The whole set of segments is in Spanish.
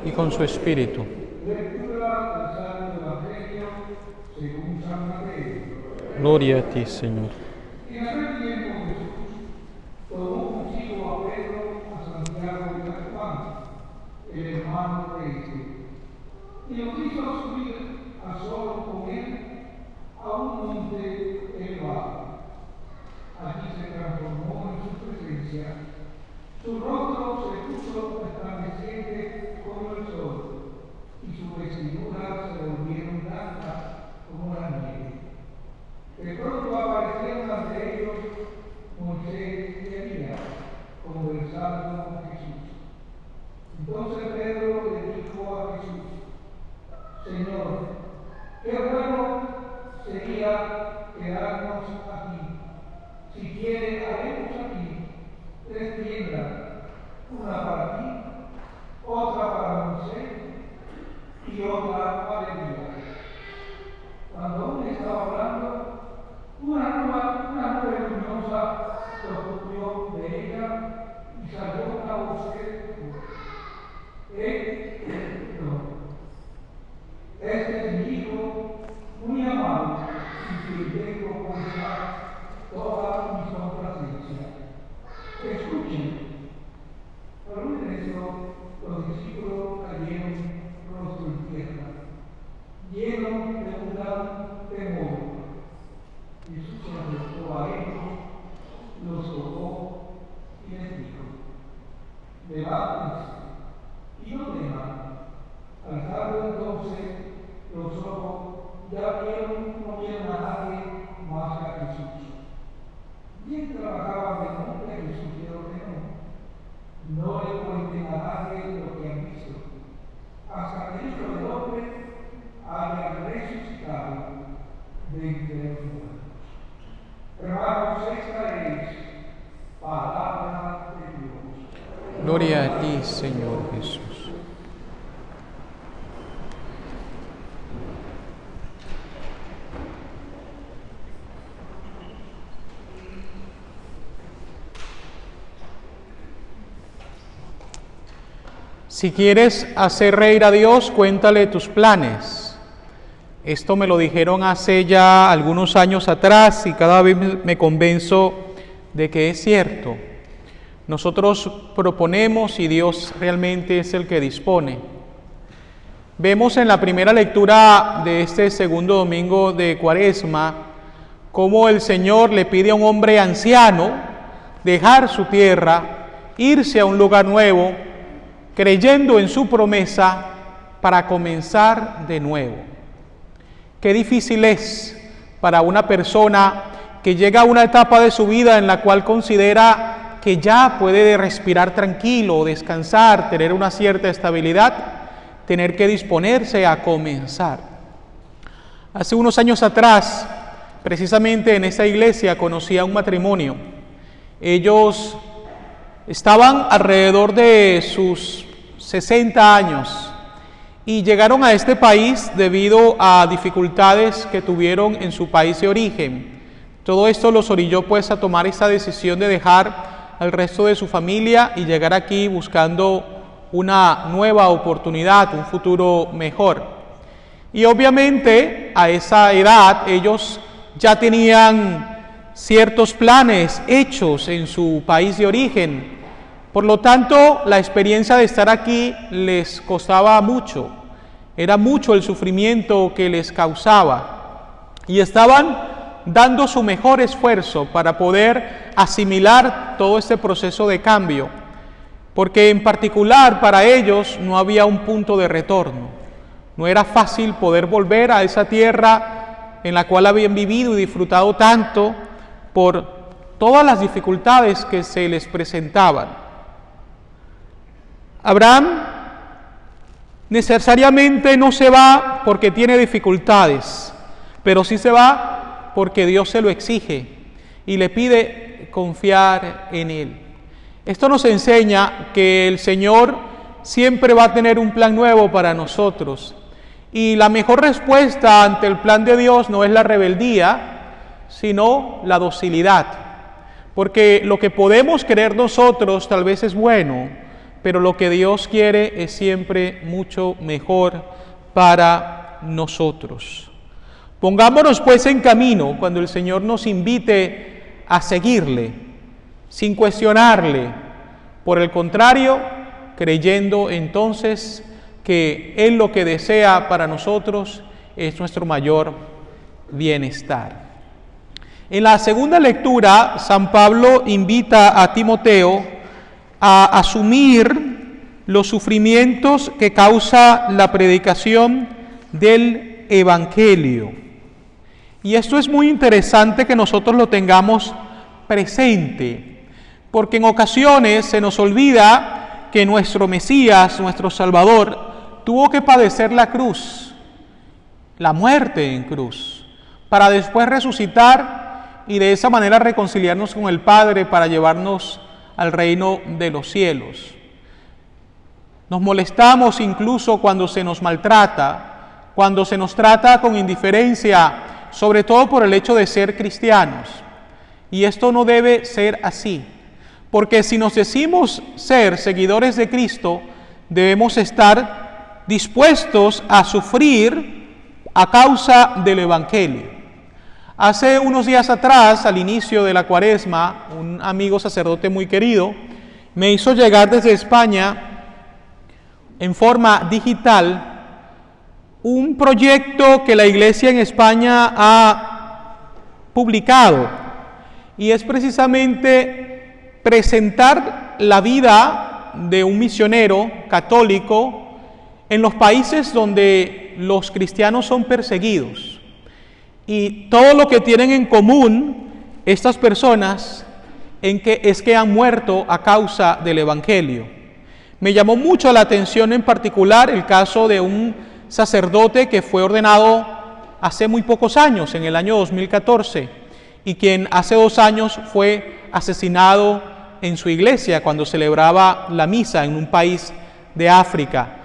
y con su espíritu. Lectura del Santo Evangelio según San Mateo. Gloria a ti, Señor. En aquel tiempo Jesús tomó consigo a Pedro, a Santiago y a Juan, el hermano de este, y los hizo subir a solos con él a un monte elevado. Allí se transformó en su presencia. Su rostro se puso resplandeciente como el sol, y sus vestiduras se volvieron blancas como la nieve. De pronto aparecieron ante ellos Moisés y Elías, conversando con Jesús. Entonces Pedro le dijo a Jesús: Señor, qué bueno sería quedarnos aquí. Si quiere, haremos aquí 3 tiendas, una para ti, otra para Moisés y otra para Elías. Cuando aún estaba hablando, una nube luminosa lo cubrió de ella y salió una voz que dijo: Este es mi Hijo muy amado, y que tengo por toda mi complacencia. Escuchen. Al oír eso, los discípulos cayeron rostro en tierra, llenos de un gran temor. Jesús se acercó a ellos, los tocó y les dijo: levántense y no teman. Alzando entonces los ojos, no vieron a nadie más que a Jesús. Bien trabajaban de nombre, Jesús les ordenó: no le cuenten a nadie lo que han visto, hasta que el Hijo del Hombre haya resucitado de entre los muertos. Hermanos, esta es palabra de Dios. Gloria a ti, Señor Jesús. Si quieres hacer reír a Dios, cuéntale tus planes. Esto me lo dijeron hace ya algunos años atrás y cada vez me convenzo de que es cierto. Nosotros proponemos y Dios realmente es el que dispone. Vemos en la primera lectura de este segundo domingo de Cuaresma cómo el Señor le pide a un hombre anciano dejar su tierra, irse a un lugar nuevo, creyendo en su promesa para comenzar de nuevo. Qué difícil es para una persona que llega a una etapa de su vida en la cual considera que ya puede respirar tranquilo, descansar, tener una cierta estabilidad, tener que disponerse a comenzar. Hace unos años atrás, precisamente en esta iglesia, conocí a un matrimonio. Ellos estaban alrededor de sus 60 años y llegaron a este país debido a dificultades que tuvieron en su país de origen. Todo esto los orilló pues a tomar esta decisión de dejar al resto de su familia y llegar aquí buscando una nueva oportunidad, un futuro mejor. Y obviamente a esa edad ellos ya tenían ciertos planes hechos en su país de origen. Por lo tanto, la experiencia de estar aquí les costaba mucho. Era mucho el sufrimiento que les causaba. Y estaban dando su mejor esfuerzo para poder asimilar todo este proceso de cambio. Porque en particular para ellos no había un punto de retorno. No era fácil poder volver a esa tierra en la cual habían vivido y disfrutado tanto por todas las dificultades que se les presentaban. Abraham necesariamente no se va porque tiene dificultades, pero sí se va porque Dios se lo exige y le pide confiar en Él. Esto nos enseña que el Señor siempre va a tener un plan nuevo para nosotros. Y la mejor respuesta ante el plan de Dios no es la rebeldía, sino la docilidad. Porque lo que podemos creer nosotros tal vez es bueno, pero lo que Dios quiere es siempre mucho mejor para nosotros. Pongámonos pues en camino cuando el Señor nos invite a seguirle, sin cuestionarle. Por el contrario, creyendo entonces que Él lo que desea para nosotros es nuestro mayor bienestar. En la segunda lectura, San Pablo invita a Timoteo a asumir los sufrimientos que causa la predicación del Evangelio. Y esto es muy interesante que nosotros lo tengamos presente, porque en ocasiones se nos olvida que nuestro Mesías, nuestro Salvador, tuvo que padecer la cruz, la muerte en cruz, para después resucitar y de esa manera reconciliarnos con el Padre para llevarnos al reino de los cielos. Nos molestamos incluso cuando se nos maltrata, cuando se nos trata con indiferencia, sobre todo por el hecho de ser cristianos. Y esto no debe ser así, porque si nos decimos ser seguidores de Cristo, debemos estar dispuestos a sufrir a causa del Evangelio. Hace unos días atrás, al inicio de la Cuaresma, un amigo sacerdote muy querido me hizo llegar desde España en forma digital un proyecto que la Iglesia en España ha publicado, y es precisamente presentar la vida de un misionero católico en los países donde los cristianos son perseguidos. Y todo lo que tienen en común estas personas es que han muerto a causa del Evangelio. Me llamó mucho la atención en particular el caso de un sacerdote que fue ordenado hace muy pocos años, en el año 2014, y quien hace 2 años fue asesinado en su iglesia cuando celebraba la misa en un país de África.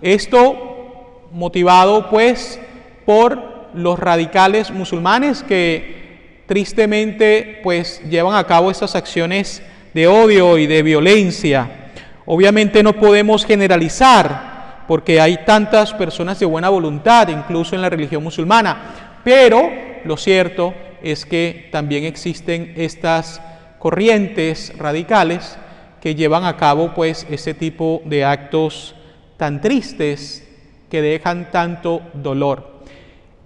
Esto motivado pues por los radicales musulmanes que tristemente pues llevan a cabo estas acciones de odio y de violencia. Obviamente no podemos generalizar, porque hay tantas personas de buena voluntad, incluso en la religión musulmana, pero lo cierto es que también existen estas corrientes radicales que llevan a cabo pues ese tipo de actos tan tristes que dejan tanto dolor.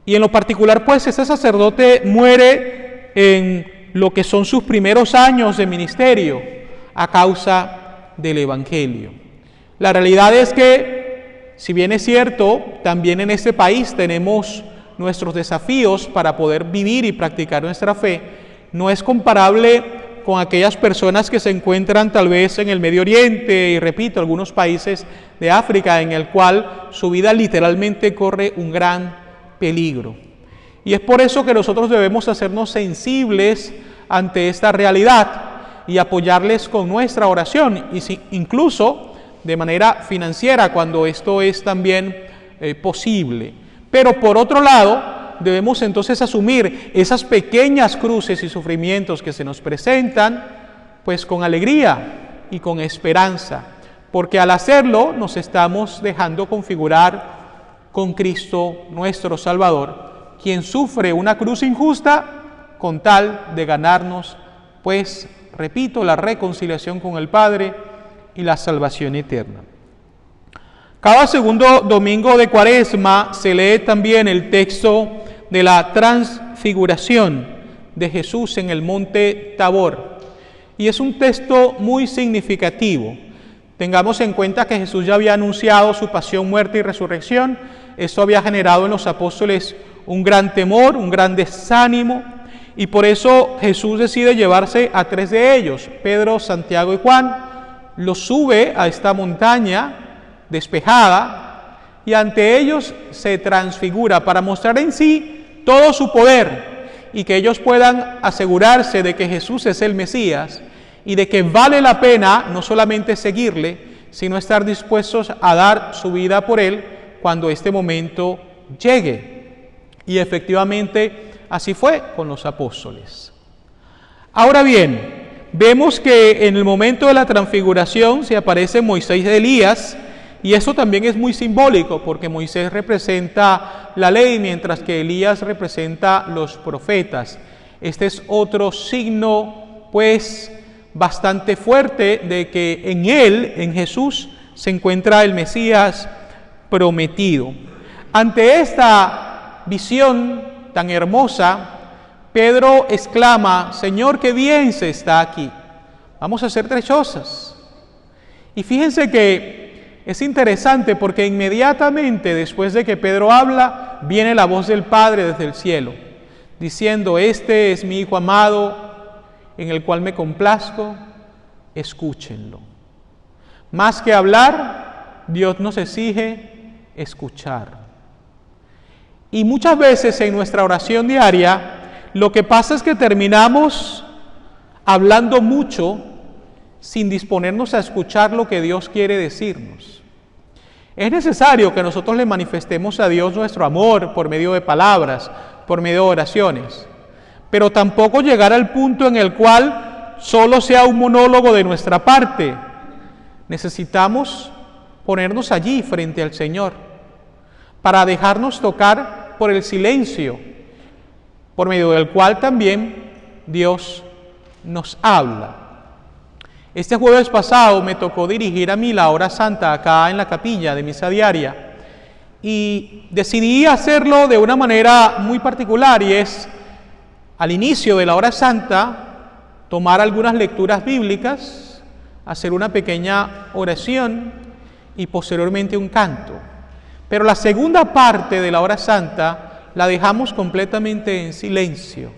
Y en lo particular pues ese sacerdote muere en lo que son sus primeros años de ministerio a causa del Evangelio. La realidad es que, si bien es cierto, también en este país tenemos nuestros desafíos para poder vivir y practicar nuestra fe, no es comparable con aquellas personas que se encuentran tal vez en el Medio Oriente y, repito, algunos países de África en el cual su vida literalmente corre un gran peligro. Y es por eso que nosotros debemos hacernos sensibles ante esta realidad y apoyarles con nuestra oración, y si, incluso de manera financiera cuando esto es también posible. Pero por otro lado, debemos entonces asumir esas pequeñas cruces y sufrimientos que se nos presentan, pues con alegría y con esperanza, porque al hacerlo nos estamos dejando configurar con Cristo nuestro Salvador, quien sufre una cruz injusta con tal de ganarnos, pues, repito, la reconciliación con el Padre y la salvación eterna. Cada segundo domingo de Cuaresma se lee también el texto de la transfiguración de Jesús en el monte Tabor, y es un texto muy significativo. Tengamos en cuenta que Jesús ya había anunciado su pasión, muerte y resurrección. Esto había generado en los apóstoles un gran temor, un gran desánimo, y por eso Jesús decide llevarse a 3 de ellos, Pedro, Santiago y Juan. Los sube a esta montaña despejada y ante ellos se transfigura para mostrar en sí todo su poder y que ellos puedan asegurarse de que Jesús es el Mesías y de que vale la pena no solamente seguirle, sino estar dispuestos a dar su vida por él cuando este momento llegue. Y efectivamente así fue con los apóstoles. Ahora bien, vemos que en el momento de la transfiguración se aparece Moisés y Elías, y eso también es muy simbólico, porque Moisés representa la ley, mientras que Elías representa los profetas. Este es otro signo, pues, bastante fuerte de que en él, en Jesús, se encuentra el Mesías prometido. Ante esta visión tan hermosa, Pedro exclama: Señor, qué bien se está aquí. Vamos a hacer 3 cosas. Y fíjense que es interesante porque inmediatamente después de que Pedro habla, viene la voz del Padre desde el cielo, diciendo: este es mi Hijo amado, en el cual me complazco, escúchenlo. Más que hablar, Dios nos exige escuchar. Y muchas veces en nuestra oración diaria, lo que pasa es que terminamos hablando mucho sin disponernos a escuchar lo que Dios quiere decirnos. Es necesario que nosotros le manifestemos a Dios nuestro amor por medio de palabras, por medio de oraciones, pero tampoco llegar al punto en el cual solo sea un monólogo de nuestra parte. Necesitamos ponernos allí frente al Señor para dejarnos tocar por el silencio, por medio del cual también Dios nos habla. Este jueves pasado me tocó dirigir a mí la hora santa acá en la capilla de misa diaria y decidí hacerlo de una manera muy particular, y es al inicio de la hora santa tomar algunas lecturas bíblicas, hacer una pequeña oración y posteriormente un canto. Pero la segunda parte de la hora santa la dejamos completamente en silencio.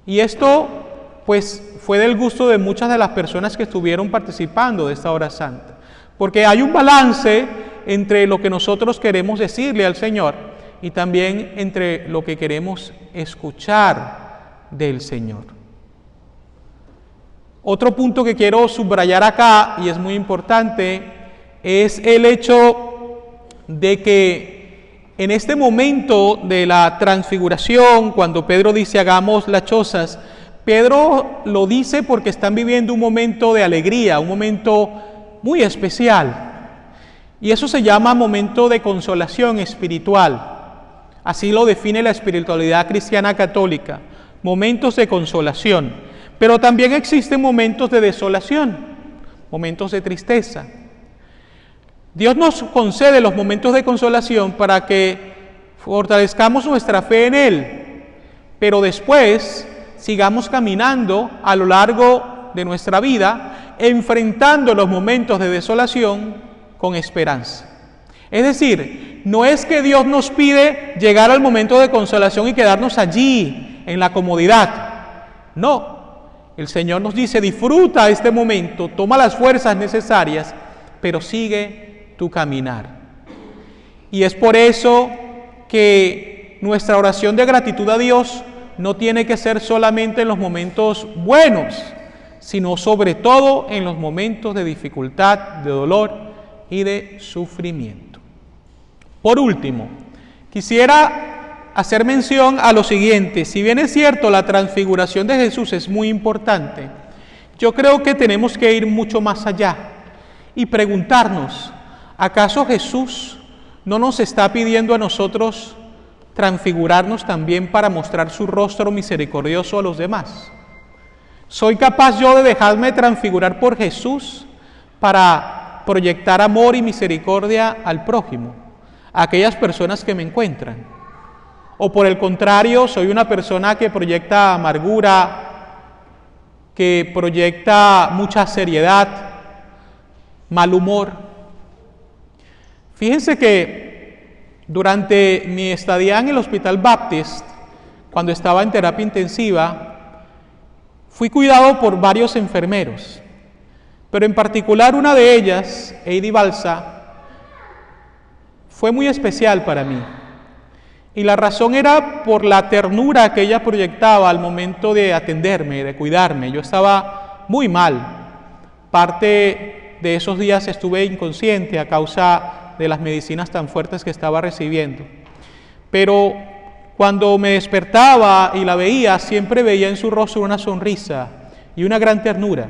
Y esto, pues, fue del gusto de muchas de las personas que estuvieron participando de esta hora santa. Porque hay un balance entre lo que nosotros queremos decirle al Señor y también entre lo que queremos escuchar del Señor. Otro punto que quiero subrayar acá, y es muy importante, es el hecho de que en este momento de la transfiguración, cuando Pedro dice hagamos las chozas, Pedro lo dice porque están viviendo un momento de alegría, un momento muy especial. Y eso se llama momento de consolación espiritual. Así lo define la espiritualidad cristiana católica, momentos de consolación. Pero también existen momentos de desolación, momentos de tristeza. Dios nos concede los momentos de consolación para que fortalezcamos nuestra fe en Él, pero después sigamos caminando a lo largo de nuestra vida, enfrentando los momentos de desolación con esperanza. Es decir, no es que Dios nos pide llegar al momento de consolación y quedarnos allí, en la comodidad. No, el Señor nos dice: disfruta este momento, toma las fuerzas necesarias, pero sigue tu caminar. Y es por eso que nuestra oración de gratitud a Dios no tiene que ser solamente en los momentos buenos, sino sobre todo en los momentos de dificultad, de dolor y de sufrimiento. Por último, quisiera hacer mención a lo siguiente. Si bien es cierto, la transfiguración de Jesús es muy importante, yo creo que tenemos que ir mucho más allá y preguntarnos: ¿acaso Jesús no nos está pidiendo a nosotros transfigurarnos también para mostrar su rostro misericordioso a los demás? ¿Soy capaz yo de dejarme transfigurar por Jesús para proyectar amor y misericordia al prójimo, a aquellas personas que me encuentran? ¿O por el contrario, soy una persona que proyecta amargura, que proyecta mucha seriedad, mal humor? Fíjense que durante mi estadía en el Hospital Baptist, cuando estaba en terapia intensiva, fui cuidado por varios enfermeros, pero en particular una de ellas, Heidi Balsa, fue muy especial para mí. Y la razón era por la ternura que ella proyectaba al momento de atenderme, de cuidarme. Yo estaba muy mal. Parte de esos días estuve inconsciente a causa de las medicinas tan fuertes que estaba recibiendo. Pero cuando me despertaba y la veía, siempre veía en su rostro una sonrisa y una gran ternura.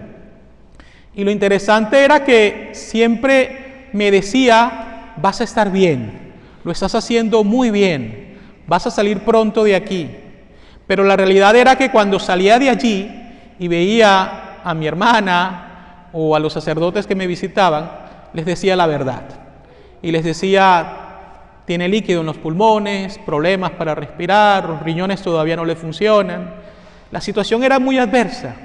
Y lo interesante era que siempre me decía, vas a estar bien, lo estás haciendo muy bien, vas a salir pronto de aquí. Pero la realidad era que cuando salía de allí y veía a mi hermana o a los sacerdotes que me visitaban, les decía la verdad. Y les decía, tiene líquido en los pulmones, problemas para respirar, los riñones todavía no le funcionan. La situación era muy adversa,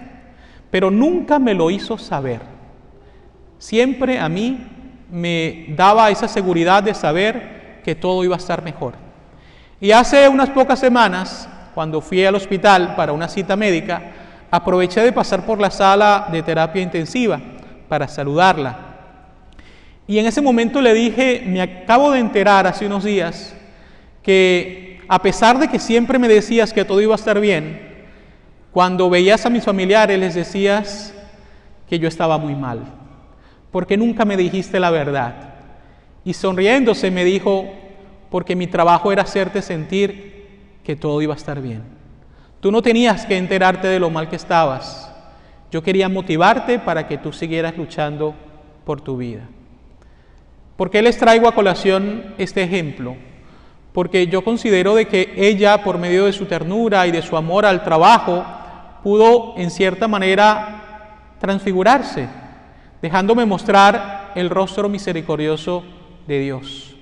pero nunca me lo hizo saber. Siempre a mí me daba esa seguridad de saber que todo iba a estar mejor. Y hace unas pocas semanas, cuando fui al hospital para una cita médica, aproveché de pasar por la sala de terapia intensiva para saludarla. Y en ese momento le dije, me acabo de enterar hace unos días que a pesar de que siempre me decías que todo iba a estar bien, cuando veías a mis familiares les decías que yo estaba muy mal, porque nunca me dijiste la verdad. Y sonriéndose me dijo, porque mi trabajo era hacerte sentir que todo iba a estar bien. Tú no tenías que enterarte de lo mal que estabas. Yo quería motivarte para que tú siguieras luchando por tu vida. ¿Por qué les traigo a colación este ejemplo? Porque yo considero de que ella, por medio de su ternura y de su amor al trabajo, pudo en cierta manera transfigurarse, dejándome mostrar el rostro misericordioso de Dios.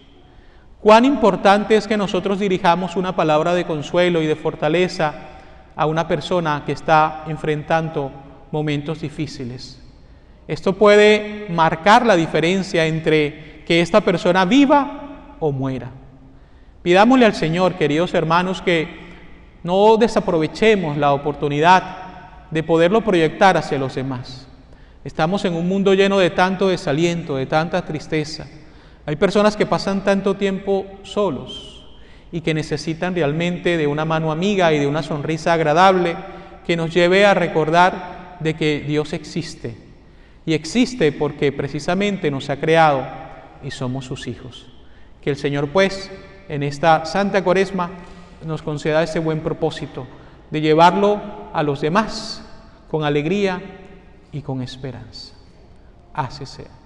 Cuán importante es que nosotros dirijamos una palabra de consuelo y de fortaleza a una persona que está enfrentando momentos difíciles. Esto puede marcar la diferencia entre que esta persona viva o muera. Pidámosle al Señor, queridos hermanos, que no desaprovechemos la oportunidad de poderlo proyectar hacia los demás. Estamos en un mundo lleno de tanto desaliento, de tanta tristeza. Hay personas que pasan tanto tiempo solos y que necesitan realmente de una mano amiga y de una sonrisa agradable que nos lleve a recordar de que Dios existe. Y existe porque precisamente nos ha creado y somos sus hijos. Que el Señor, pues, en esta Santa Cuaresma nos conceda ese buen propósito de llevarlo a los demás con alegría y con esperanza. Así sea.